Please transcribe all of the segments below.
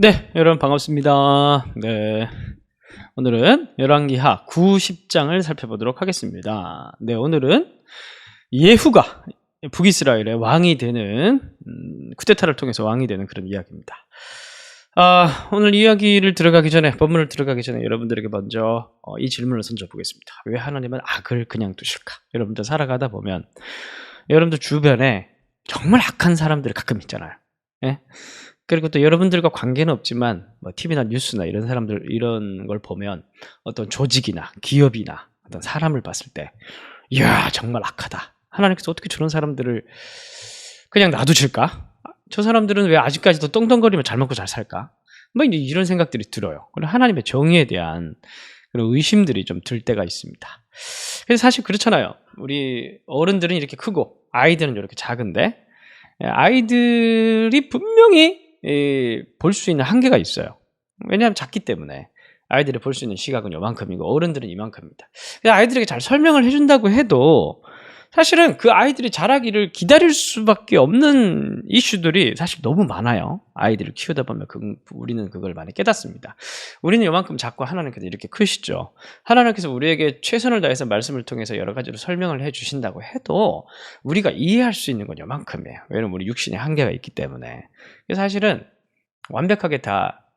네, 여러분 반갑습니다. 네, 오늘은 열왕기하 90장을 살펴보도록 하겠습니다. 네, 오늘은 예후가 북이스라엘의 왕이 되는 쿠데타를 통해서 왕이 되는 그런 이야기입니다. 오늘 이야기를 들어가기 전에, 본문을 들어가기 전에 여러분들에게 먼저 이 질문을 던져보겠습니다. 왜 하나님은 악을 그냥 두실까? 여러분들 살아가다 보면 여러분들 주변에 정말 악한 사람들이 가끔 있잖아요. 예? 그리고 또 여러분들과 관계는 없지만 뭐 TV나 뉴스나 이런 사람들 이런 걸 보면 어떤 조직이나 기업이나 어떤 사람을 봤을 때 이야 정말 악하다. 하나님께서 어떻게 저런 사람들을 그냥 놔두실까? 저 사람들은 왜 아직까지도 떵떵거리며 잘 먹고 잘 살까? 뭐 이제 이런 생각들이 들어요. 그리고 하나님의 정의에 대한 그런 의심들이 좀 들 때가 있습니다. 그래서 사실 그렇잖아요. 우리 어른들은 이렇게 크고 아이들은 이렇게 작은데 아이들이 분명히 볼 수 있는 한계가 있어요. 왜냐하면 작기 때문에 아이들이 볼 수 있는 시각은 요만큼이고 어른들은 이만큼입니다. 아이들에게 잘 설명을 해준다고 해도 사실은 그 아이들이 자라기를 기다릴 수밖에 없는 이슈들이 사실 너무 많아요. 아이들을 키우다 보면 우리는 그걸 많이 깨닫습니다. 우리는 요만큼 작고 하나님께서 이렇게 크시죠. 하나님께서 우리에게 최선을 다해서 말씀을 통해서 여러 가지로 설명을 해주신다고 해도 우리가 이해할 수 있는 건 요만큼이에요. 왜냐하면 우리 육신의 한계가 있기 때문에. 사실은 완벽하게 다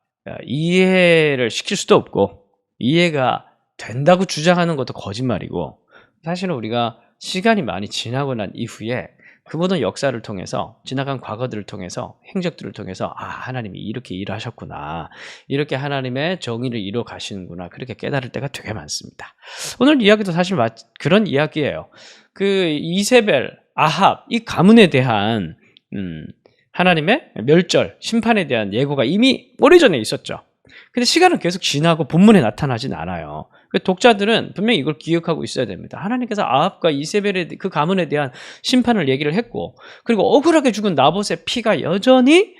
이해를 시킬 수도 없고 이해가 된다고 주장하는 것도 거짓말이고, 사실은 우리가 시간이 많이 지나고 난 이후에 그 모든 역사를 통해서, 지나간 과거들을 통해서, 행적들을 통해서 하나님이 이렇게 일하셨구나, 이렇게 하나님의 정의를 이루어 가시는구나, 그렇게 깨달을 때가 되게 많습니다. 오늘 이야기도 사실 그런 이야기예요. 그 이세벨, 아합, 이 가문에 대한 하나님의 멸절, 심판에 대한 예고가 이미 오래전에 있었죠. 근데 시간은 계속 지나고 본문에 나타나진 않아요. 독자들은 분명히 이걸 기억하고 있어야 됩니다. 하나님께서 아합과 이세벨의 그 가문에 대한 심판을 얘기를 했고, 그리고 억울하게 죽은 나봇의 피가 여전히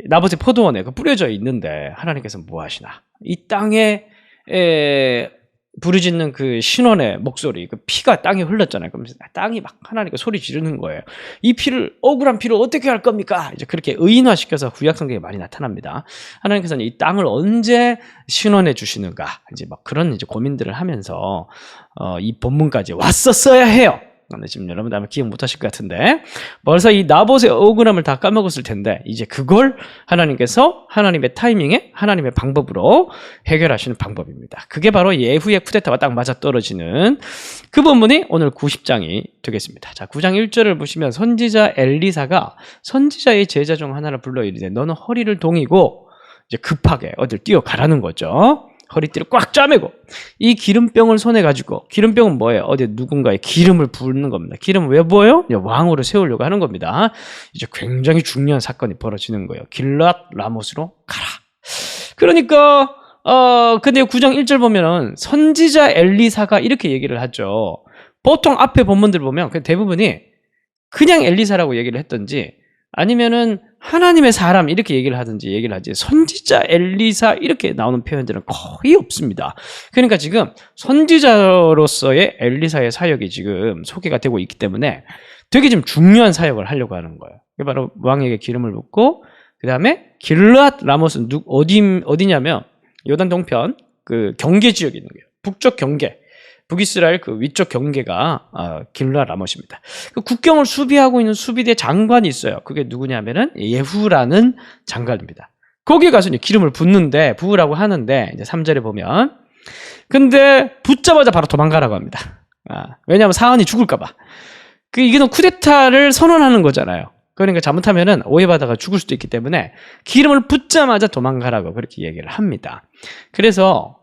나봇의 포도원에 뿌려져 있는데 하나님께서 뭐 하시나? 이 땅에 부르짖는 그 신원의 목소리, 그 피가 땅에 흘렀잖아요. 그럼 땅이 막 하나님께 소리 지르는 거예요. 이 피를, 억울한 피를 어떻게 할 겁니까? 이제 그렇게 의인화시켜서 구약 성경에 많이 나타납니다. 하나님께서는 이 땅을 언제 신원해 주시는가? 이제 막 그런 이제 고민들을 하면서 이 본문까지 왔었어야 해요. 근데 지금 여러분들 아마 기억 못 하실 것 같은데 벌써 이 나봇의 억울함을 다 까먹었을 텐데 이제 그걸 하나님께서 하나님의 타이밍에 하나님의 방법으로 해결하시는 방법입니다. 그게 바로 예후의 쿠데타와 딱 맞아떨어지는 그 본문이 오늘 90장이 되겠습니다. 자, 9장 1절을 보시면 선지자 엘리사가 선지자의 제자 중 하나를 불러 이르되 너는 허리를 동이고, 이제 급하게 어딜 뛰어가라는 거죠. 허리띠를 꽉 짜매고 이 기름병을 손에 가지고, 기름병은 뭐예요? 어디 누군가의 기름을 붓는 겁니다. 기름을 왜 부어요? 왕으로 세우려고 하는 겁니다. 이제 굉장히 중요한 사건이 벌어지는 거예요. 길랏 라못으로 가라. 그러니까 근데 9장 1절 보면은 선지자 엘리사가 이렇게 얘기를 하죠. 보통 앞에 본문들 보면 대부분이 그냥 엘리사라고 얘기를 했던지 아니면은 하나님의 사람 이렇게 얘기를 하지 선지자 엘리사 이렇게 나오는 표현들은 거의 없습니다. 그러니까 지금 선지자로서의 엘리사의 사역이 지금 소개가 되고 있기 때문에 되게 좀 중요한 사역을 하려고 하는 거예요. 바로 왕에게 기름을 붓고, 그 다음에 길랏 라못은 어디냐면 요단 동편 그 경계 지역에 있는 거예요. 북쪽 경계, 북이스라엘 그 위쪽 경계가 길랏 라못입니다. 그 국경을 수비하고 있는 수비대 장관이 있어요. 그게 누구냐면은 예후라는 장관입니다. 거기 가서 이제 기름을 부으라고 하는데, 이제 3절에 보면, 근데 붙자마자 바로 도망가라고 합니다. 왜냐하면 사안이 죽을까봐. 이거는 쿠데타를 선언하는 거잖아요. 그러니까 잘못하면은 오해받아가 죽을 수도 있기 때문에 기름을 붓자마자 도망가라고 그렇게 얘기를 합니다. 그래서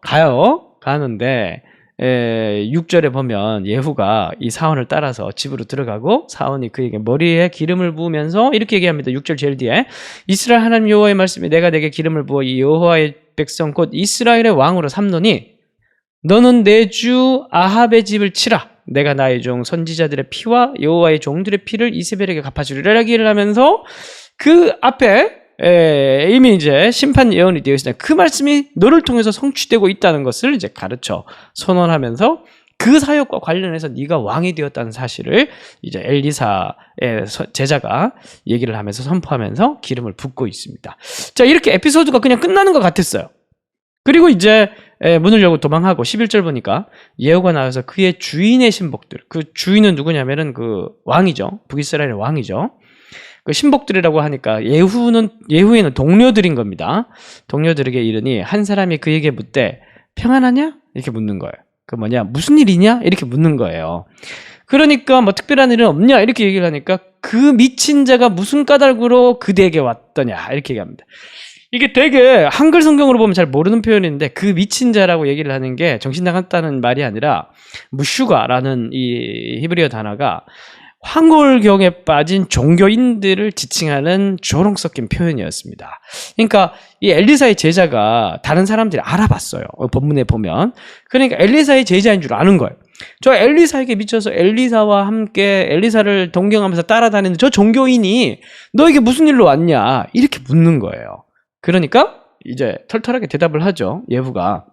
가는데 6절에 보면 예후가 이 사원을 따라서 집으로 들어가고 사원이 그에게 머리에 기름을 부으면서 이렇게 얘기합니다. 6절 제일 뒤에 이스라엘 하나님 여호와의 말씀이 내가 내게 기름을 부어 이 여호와의 백성 곧 이스라엘의 왕으로 삼노니 너는 내 주 아합의 집을 치라. 내가 나의 종 선지자들의 피와 여호와의 종들의 피를 이세벨에게 갚아주리라 얘기를 하면서 그 앞에 이미 이제 심판 예언이 되어 있으니까 그 말씀이 너를 통해서 성취되고 있다는 것을 이제 가르쳐 선언하면서 그 사역과 관련해서 네가 왕이 되었다는 사실을 이제 엘리사의 제자가 얘기를 하면서 선포하면서 기름을 붓고 있습니다. 자, 이렇게 에피소드가 그냥 끝나는 것 같았어요. 그리고 이제 문을 열고 도망하고 11절 보니까 예후가 나와서 그의 주인의 신복들, 그 주인은 누구냐면은 그 왕이죠. 북이스라엘의 왕이죠. 그 신복들이라고 하니까 예후에는 동료들인 겁니다. 동료들에게 이르니 한 사람이 그에게 묻되 평안하냐? 이렇게 묻는 거예요. 그 뭐냐? 무슨 일이냐? 이렇게 묻는 거예요. 그러니까 뭐 특별한 일은 없냐? 이렇게 얘기를 하니까 그 미친 자가 무슨 까닭으로 그대에게 왔더냐? 이렇게 얘기합니다. 이게 되게 한글 성경으로 보면 잘 모르는 표현인데 그 미친 자라고 얘기를 하는 게 정신 나갔다는 말이 아니라 무슈가라는 이 히브리어 단어가 황홀경에 빠진 종교인들을 지칭하는 조롱 섞인 표현이었습니다. 그러니까 이 엘리사의 제자가 다른 사람들이 알아봤어요. 본문에 보면. 그러니까 엘리사의 제자인 줄 아는 거예요. 저 엘리사에게 미쳐서 엘리사와 함께 엘리사를 동경하면서 따라다니는 저 종교인이 너에게 무슨 일로 왔냐? 이렇게 묻는 거예요. 그러니까 이제 털털하게 대답을 하죠. 예후가.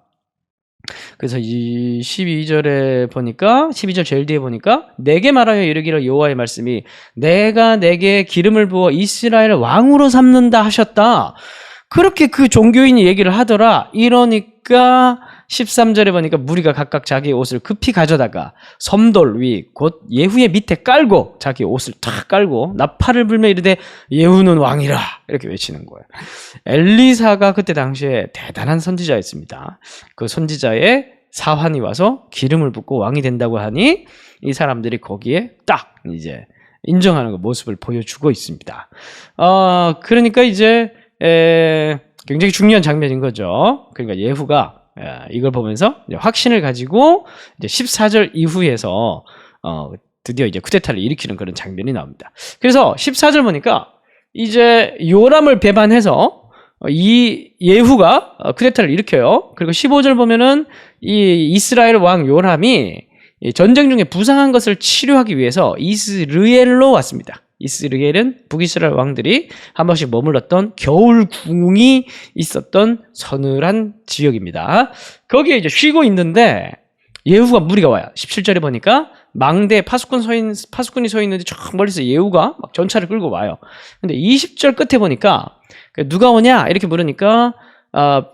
그래서 이 12절에 보니까 12절 제일 뒤에 보니까 내게 말하여 이르기를 여호와의 말씀이 내가 내게 기름을 부어 이스라엘 왕으로 삼는다 하셨다. 그렇게 그 종교인이 얘기를 하더라. 이러니까 13절에 보니까 무리가 각각 자기 옷을 급히 가져다가 섬돌 위 곧 예후의 밑에 깔고 자기 옷을 탁 깔고 나팔을 불며 이르되 예후는 왕이라 이렇게 외치는 거예요. 엘리사가 그때 당시에 대단한 선지자였습니다. 그 선지자의 사환이 와서 기름을 붓고 왕이 된다고 하니 이 사람들이 거기에 딱 이제 인정하는 그 모습을 보여주고 있습니다. 그러니까 이제 굉장히 중요한 장면인 거죠. 그러니까 예후가 이걸 보면서 이제 확신을 가지고 이제 14절 이후에서 드디어 이제 쿠데타를 일으키는 그런 장면이 나옵니다. 그래서 14절 보니까 이제 요람을 배반해서 이 예후가 쿠데타를 일으켜요. 그리고 15절 보면은 이 이스라엘 왕 요람이 전쟁 중에 부상한 것을 치료하기 위해서 이스르엘로 왔습니다. 이스라엘은 북이스라엘 왕들이 한 번씩 머물렀던 겨울궁이 있었던 서늘한 지역입니다. 거기에 이제 쉬고 있는데 예후가 무리가 와요. 17절에 보니까 망대 파수꾼이 서 있는데 저 멀리서 예후가 막 전차를 끌고 와요. 근데 20절 끝에 보니까 누가 오냐 이렇게 물으니까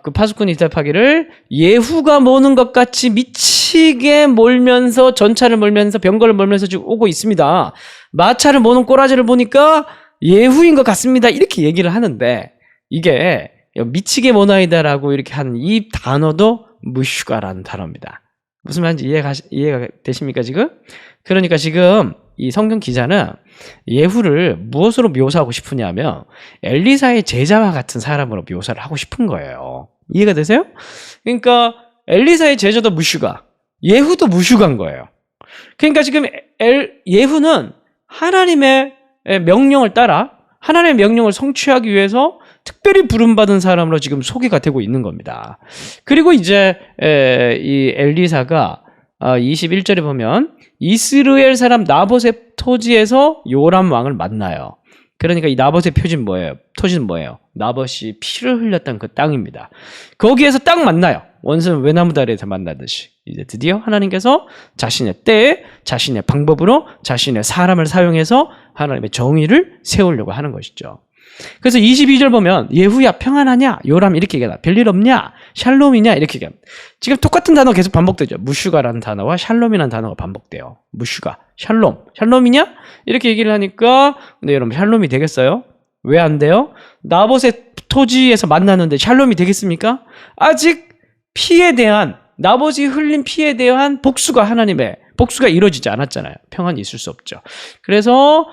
그 파수꾼이 대답하기를 예후가 모는 것 같이 미치게 몰면서 전차를 몰면서 병거를 몰면서 지금 오고 있습니다. 마차를 모는 꼬라지를 보니까 예후인 것 같습니다. 이렇게 얘기를 하는데 이게 미치게 모나이다라고 이렇게 하는 이 단어도 무슈가라는 단어입니다. 무슨 말인지 이해가 되십니까 지금? 그러니까 지금 이 성경 기자는 예후를 무엇으로 묘사하고 싶으냐면 엘리사의 제자와 같은 사람으로 묘사를 하고 싶은 거예요. 이해가 되세요? 그러니까 엘리사의 제자도 무슈가, 예후도 무슈가인 거예요. 그러니까 지금 예후는 하나님의 명령을 따라 하나님의 명령을 성취하기 위해서 특별히 부름받은 사람으로 지금 소개가 되고 있는 겁니다. 그리고 이제 이 엘리사가 21절에 보면 이스라엘 사람 나봇의 토지에서 요람 왕을 만나요. 그러니까 이 나봇의 토지는 뭐예요? 나봇이 피를 흘렸던 그 땅입니다. 거기에서 딱 만나요. 원수는 외나무 다리에서 만나듯이. 이제 드디어 하나님께서 자신의 때에 자신의 방법으로 자신의 사람을 사용해서 하나님의 정의를 세우려고 하는 것이죠. 그래서 22절 보면 예후야 평안하냐? 요람 이렇게 얘기하다. 별일 없냐? 샬롬이냐? 이렇게 얘기합니다. 지금 똑같은 단어가 계속 반복되죠. 무슈가라는 단어와 샬롬이라는 단어가 반복돼요. 무슈가, 샬롬이냐? 이렇게 얘기를 하니까 근데 여러분 샬롬이 되겠어요? 왜 안 돼요? 나봇의 토지에서 만났는데 샬롬이 되겠습니까? 아직 피에 대한 나봇이 흘린 피에 대한 복수가 이루어지지 않았잖아요. 평안이 있을 수 없죠. 그래서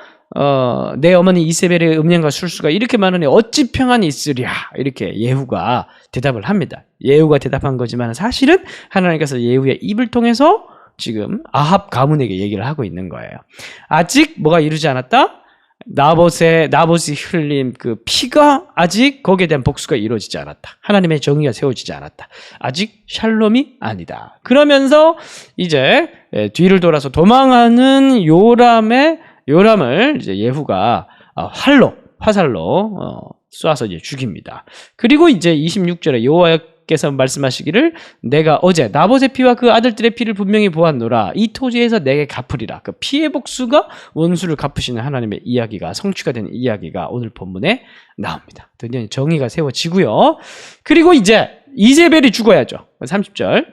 내 어머니 이세벨의 음령과 술수가 이렇게 많으니 어찌 평안이 있으랴 이렇게 예후가 대답을 합니다. 예후가 대답한 거지만 사실은 하나님께서 예후의 입을 통해서 지금 아합 가문에게 얘기를 하고 있는 거예요. 아직 뭐가 이루지 않았다? 나봇이 흘린 그 피가 아직 거기에 대한 복수가 이루어지지 않았다. 하나님의 정의가 세워지지 않았다. 아직 샬롬이 아니다. 그러면서 이제 뒤를 돌아서 도망하는 요람을 이제 예후가 화살로 쏴서 이제 죽입니다. 그리고 이제 26절에 여호와께서 말씀하시기를 내가 어제 나봇의 피와 그 아들들의 피를 분명히 보았노라. 이 토지에서 내게 갚으리라. 그 피의 복수가 원수를 갚으시는 하나님의 이야기가 성취가 되는 이야기가 오늘 본문에 나옵니다. 드디어 정의가 세워지고요. 그리고 이제 이세벨이 죽어야죠. 30절.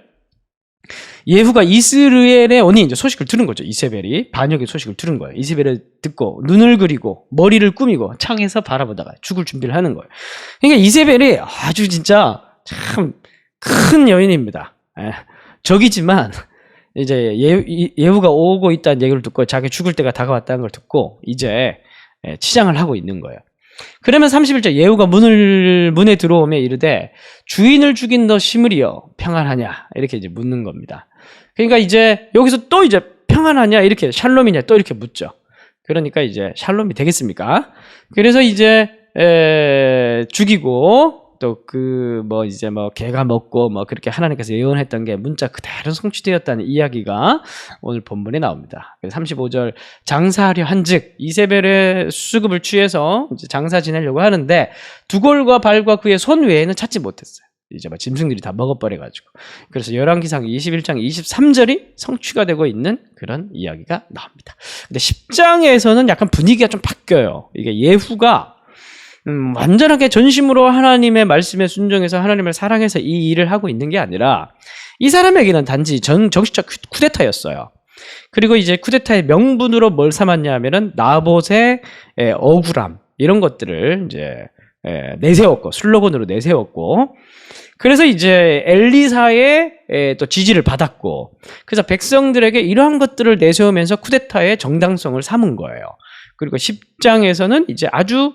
예후가 이스라엘의 언니 이제 소식을 들은 거죠. 이세벨이 반역의 소식을 들은 거예요. 이세벨을 듣고 눈을 그리고 머리를 꾸미고 창에서 바라보다가 죽을 준비를 하는 거예요. 그러니까 이세벨이 아주 진짜 참 큰 여인입니다. 적이지만 이제 예후가 오고 있다는 얘기를 듣고 자기 죽을 때가 다가왔다는 걸 듣고 이제 치장을 하고 있는 거예요. 그러면 31절 예후가 문에 들어오며 이르되 주인을 죽인 너 시므리여 평안하냐 이렇게 이제 묻는 겁니다. 그러니까 이제 여기서 또 이제 평안하냐 이렇게 샬롬이냐 또 이렇게 묻죠. 그러니까 이제 샬롬이 되겠습니까? 그래서 이제 죽이고 또 이제 개가 먹고 그렇게 하나님께서 예언했던 게 문자 그대로 성취되었다는 이야기가 오늘 본문에 나옵니다. 35절 장사하려 한즉 이세벨의 수급을 취해서 이제 장사 지내려고 하는데 두골과 발과 그의 손 외에는 찾지 못했어요. 이제 짐승들이 다 먹어버려가지고. 그래서 열왕기상 21장 23절이 성취가 되고 있는 그런 이야기가 나옵니다. 근데 10장에서는 약간 분위기가 좀 바뀌어요. 이게 예후가 완전하게 전심으로 하나님의 말씀에 순종해서 하나님을 사랑해서 이 일을 하고 있는 게 아니라 이 사람에게는 단지 정치적 쿠데타였어요. 그리고 이제 쿠데타의 명분으로 뭘 삼았냐 하면은 나봇의 억울함 이런 것들을 이제 내세웠고 슬로건으로 내세웠고 그래서 이제 엘리사의 또 지지를 받았고 그래서 백성들에게 이러한 것들을 내세우면서 쿠데타의 정당성을 삼은 거예요. 그리고 10장에서는 이제 아주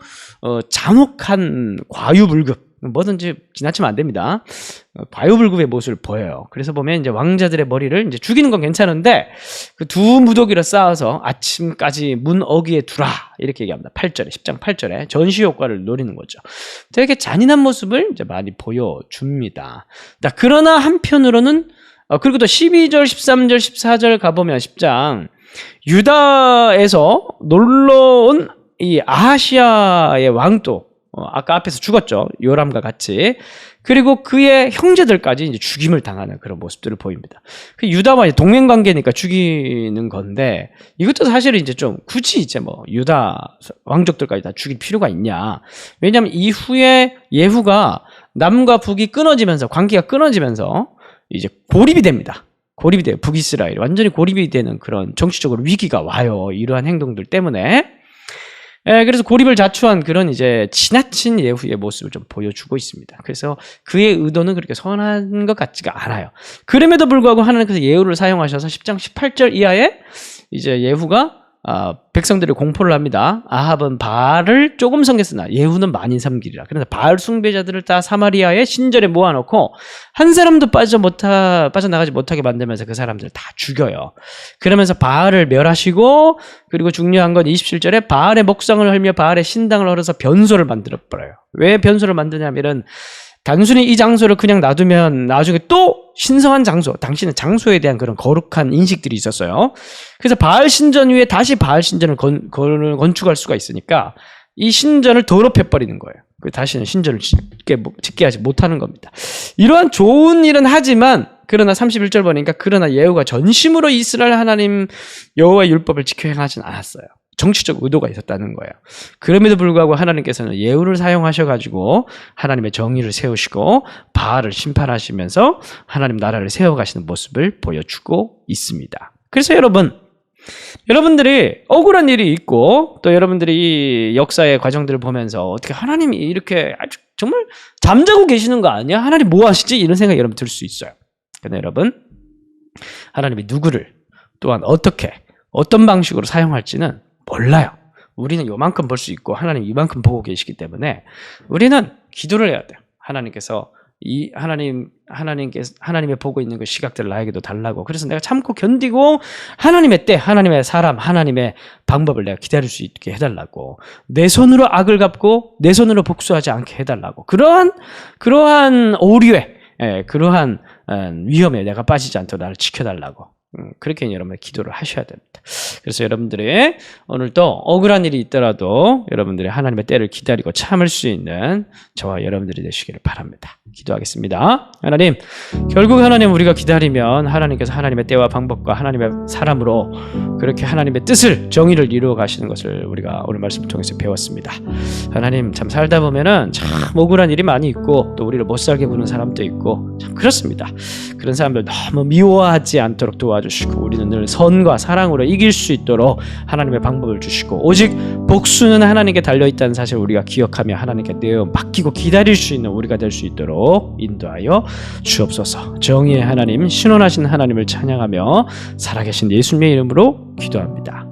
잔혹한 과유불급, 뭐든지 지나치면 안 됩니다. 과유불급의 모습을 보여요. 그래서 보면 이제 왕자들의 머리를 이제 죽이는 건 괜찮은데 그 두 무더기를 쌓아서 아침까지 문 어귀에 두라 이렇게 얘기합니다. 8절에 10장 8절에 전시 효과를 노리는 거죠. 되게 잔인한 모습을 이제 많이 보여줍니다. 그러나 한편으로는 그리고 또 12절, 13절, 14절 가보면 10장 유다에서 놀러온 이 아하시아의 왕도 아까 앞에서 죽었죠. 요람과 같이. 그리고 그의 형제들까지 이제 죽임을 당하는 그런 모습들을 보입니다. 그 유다와 동맹 관계니까 죽이는 건데 이것도 사실은 이제 좀 굳이 이제 유다 왕족들까지 다 죽일 필요가 있냐. 왜냐하면 이후에 예후가 남과 북이 끊어지면서 관계가 끊어지면서 이제 고립이 됩니다. 고립이 돼요. 북이스라엘 완전히 고립이 되는 그런 정치적으로 위기가 와요. 이러한 행동들 때문에. 그래서 고립을 자초한 그런 이제 지나친 예후의 모습을 좀 보여주고 있습니다. 그래서 그의 의도는 그렇게 선한 것 같지가 않아요. 그럼에도 불구하고 하나님께서 예후를 사용하셔서 10장 18절 이하에 이제 예후가 백성들이 공포를 합니다. 아합은 바알을 조금 섬겼으나 예후는 많이 섬기리라. 그래서 바알 숭배자들을 다 사마리아의 신전에 모아놓고 한 사람도 빠져나가지 못하게 만들면서 그 사람들을 다 죽여요. 그러면서 바알을 멸하시고 그리고 중요한 건 27절에 바알의 목상을 헐며 바알의 신당을 헐어서 변소를 만들어버려요. 왜 변소를 만드냐면은 단순히 이 장소를 그냥 놔두면 나중에 또 신성한 장소, 당신의 장소에 대한 그런 거룩한 인식들이 있었어요. 그래서 바알 신전 위에 다시 바알 신전을 건축할 수가 있으니까 이 신전을 더럽혀버리는 거예요. 다시는 신전을 짓게 하지 못하는 겁니다. 이러한 좋은 일은 하지만 그러나 31절 보니까 그러나 예후가 전심으로 이스라엘 하나님 여호와의 율법을 지켜 행하진 않았어요. 정치적 의도가 있었다는 거예요. 그럼에도 불구하고 하나님께서는 예후를 사용하셔가지고 하나님의 정의를 세우시고 바알을 심판하시면서 하나님 나라를 세워가시는 모습을 보여주고 있습니다. 그래서 여러분들이 억울한 일이 있고 또 여러분들이 이 역사의 과정들을 보면서 어떻게 하나님이 이렇게 아주 정말 잠자고 계시는 거 아니야? 하나님 뭐 하시지? 이런 생각이 여러분 들 수 있어요. 그런데 여러분 하나님이 누구를 또한 어떻게 어떤 방식으로 사용할지는 몰라요. 우리는 요만큼 볼 수 있고 하나님 이만큼 보고 계시기 때문에 우리는 기도를 해야 돼요. 하나님께서 이 하나님의 보고 있는 그 시각들을 나에게도 달라고. 그래서 내가 참고 견디고 하나님의 때, 하나님의 사람, 하나님의 방법을 내가 기다릴 수 있게 해달라고. 내 손으로 악을 갚고 내 손으로 복수하지 않게 해달라고. 그러한 오류에, 그러한 위험에 내가 빠지지 않도록 나를 지켜달라고. 그렇게 여러분 기도를 하셔야 됩니다. 그래서 여러분들의 오늘도 억울한 일이 있더라도 여러분들의 하나님의 때를 기다리고 참을 수 있는 저와 여러분들이 되시기를 바랍니다. 기도하겠습니다. 하나님, 결국 하나님 우리가 기다리면 하나님께서 하나님의 때와 방법과 하나님의 사람으로 그렇게 하나님의 뜻을 정의를 이루어 가시는 것을 우리가 오늘 말씀을 통해서 배웠습니다. 하나님, 참 살다 보면은 참 억울한 일이 많이 있고 또 우리를 못 살게 구는 사람도 있고 참 그렇습니다. 그런 사람들 너무 미워하지 않도록 도와주시고 우리는 늘 선과 사랑으로 이길 수 있도록 하나님의 방법을 주시고 오직 복수는 하나님께 달려있다는 사실을 우리가 기억하며 하나님께 내어 맡기고 기다릴 수 있는 우리가 될 수 있도록 인도하여 주옵소서. 정의의 하나님, 신원하신 하나님을 찬양하며 살아계신 예수님의 이름으로 기도합니다.